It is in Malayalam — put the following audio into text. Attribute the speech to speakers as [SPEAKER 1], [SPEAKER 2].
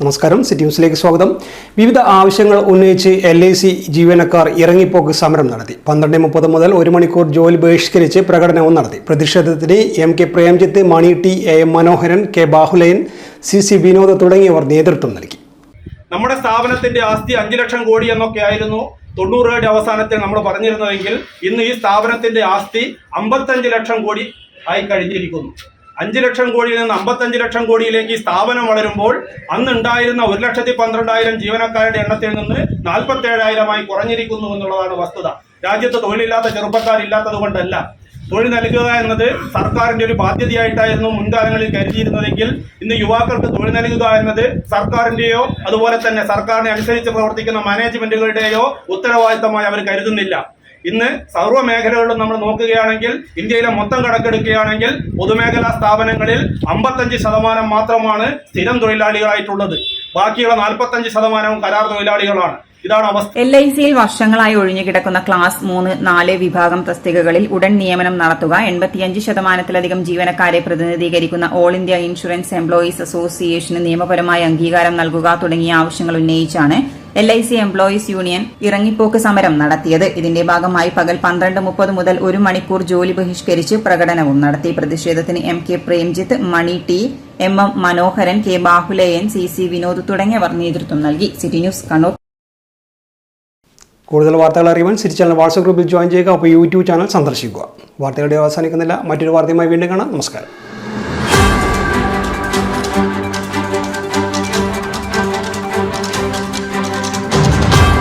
[SPEAKER 1] നമസ്കാരം. സിറ്റി ന്യൂസിലേക്ക് സ്വാഗതം. വിവിധ ആവശ്യങ്ങൾ ഉന്നയിച്ച് LIC ജീവനക്കാർ ഇറങ്ങിപ്പോക്ക് സമരം നടത്തി. 12:30 മുതൽ 1 മണിക്കൂർ ജോലി ബഹിഷ്കരിച്ച് പ്രകടനവും നടത്തി. പ്രതിഷേധത്തിന് MK Premjith, Mani T, AM Manoharan, K Bahulayan, CC Vinod തുടങ്ങിയവർ നേതൃത്വം നൽകി.
[SPEAKER 2] നമ്മുടെ സ്ഥാപനത്തിന്റെ ആസ്തി 5 ലക്ഷം കോടി എന്നൊക്കെ ആയിരുന്നു 90കളുടെ അവസാനത്തിൽ നമ്മൾ പറഞ്ഞിരുന്നതെങ്കിൽ ഇന്ന് ഈ സ്ഥാപനത്തിന്റെ ആസ്തി 55 ലക്ഷം കോടി ആയി കഴിഞ്ഞിരിക്കുന്നു. 5 ലക്ഷം കോടിയിൽ നിന്ന് 55 ലക്ഷം കോടിയിലേക്ക് ഈ സ്ഥാപനം വളരുമ്പോൾ അന്ന് ഉണ്ടായിരുന്ന 1,12,000 ജീവനക്കാരുടെ എണ്ണത്തിൽ നിന്ന് 47,000 കുറഞ്ഞിരിക്കുന്നു എന്നുള്ളതാണ് വസ്തുത. രാജ്യത്ത് തൊഴിലില്ലാത്ത ചെറുപ്പക്കാരില്ലാത്തത് കൊണ്ടല്ല. തൊഴിൽ നൽകുക എന്നത് സർക്കാരിന്റെ ഒരു ബാധ്യതയായിട്ടായിരുന്നു മുൻകാലങ്ങളിൽ കരുതിയിരുന്നതെങ്കിൽ ഇന്ന് യുവാക്കൾക്ക് തൊഴിൽ നൽകുക എന്നത് സർക്കാരിന്റെയോ അതുപോലെ തന്നെ സർക്കാരിനെ അനുസരിച്ച് പ്രവർത്തിക്കുന്ന മാനേജ്മെന്റുകളുടെയോ ഉത്തരവാദിത്തമായി അവർ കരുതുന്നില്ല. ഇന്ന് സർവ്വ മേഖലകളിലും നമ്മൾ നോക്കുകയാണെങ്കിൽ ഇന്ത്യയിലെ മൊത്തം കണക്കെടുക്കുകയാണെങ്കിൽ പൊതുമേഖലാ സ്ഥാപനങ്ങളിൽ 55% മാത്രമാണ് സ്ഥിരം തൊഴിലാളികളായിട്ടുള്ളത്. ബാക്കിയുള്ള 45% കരാർ തൊഴിലാളികളാണ്. ഇതാണ് അവസ്ഥ.
[SPEAKER 3] LICയിൽ വർഷങ്ങളായി ഒഴിഞ്ഞുകിടക്കുന്ന ക്ലാസ് 3, 4 വിഭാഗം തസ്തികകളിൽ ഉടൻ നിയമനം നടത്തുക, 85%-ലധികം ജീവനക്കാരെ പ്രതിനിധീകരിക്കുന്ന ഓൾ ഇന്ത്യ ഇൻഷുറൻസ് എംപ്ലോയീസ് അസോസിയേഷന് നിയമപരമായ അംഗീകാരം നൽകുക തുടങ്ങിയ ആവശ്യങ്ങൾ ഉന്നയിച്ചാണ് LIC എംപ്ലോയീസ് യൂണിയൻ ഇറങ്ങിപ്പോക്ക് സമരം നടത്തിയത്. ഇതിന്റെ ഭാഗമായി പകൽ 12:30 മുതൽ 1 മണിക്കൂർ ജോലി ബഹിഷ്കരിച്ച് പ്രകടനവും നടത്തി. പ്രതിഷേധത്തിന് MK Premjith, Mani T, MM മനോഹരൻ, K ബാഹുലയൻ, CC വിനോദ് തുടങ്ങിയവർ നേതൃത്വം നൽകി. City news, Kannur.
[SPEAKER 1] കൂടുതൽ വാർത്തകൾ അറിയുവാൻ സിറ്റി ചാനൽ വാട്സ്ആപ്പ് ഗ്രൂപ്പിൽ ജോയിൻ ചെയ്യുക. അപ്പോൾ YouTube ചാനൽ സന്ദർശിക്കുക. വാർത്തകളുടെ അവസാനിക്കുന്നില്ല. മറ്റൊരു വാർത്തയുമായി വീണ്ടും കാണാം. നമസ്കാരം.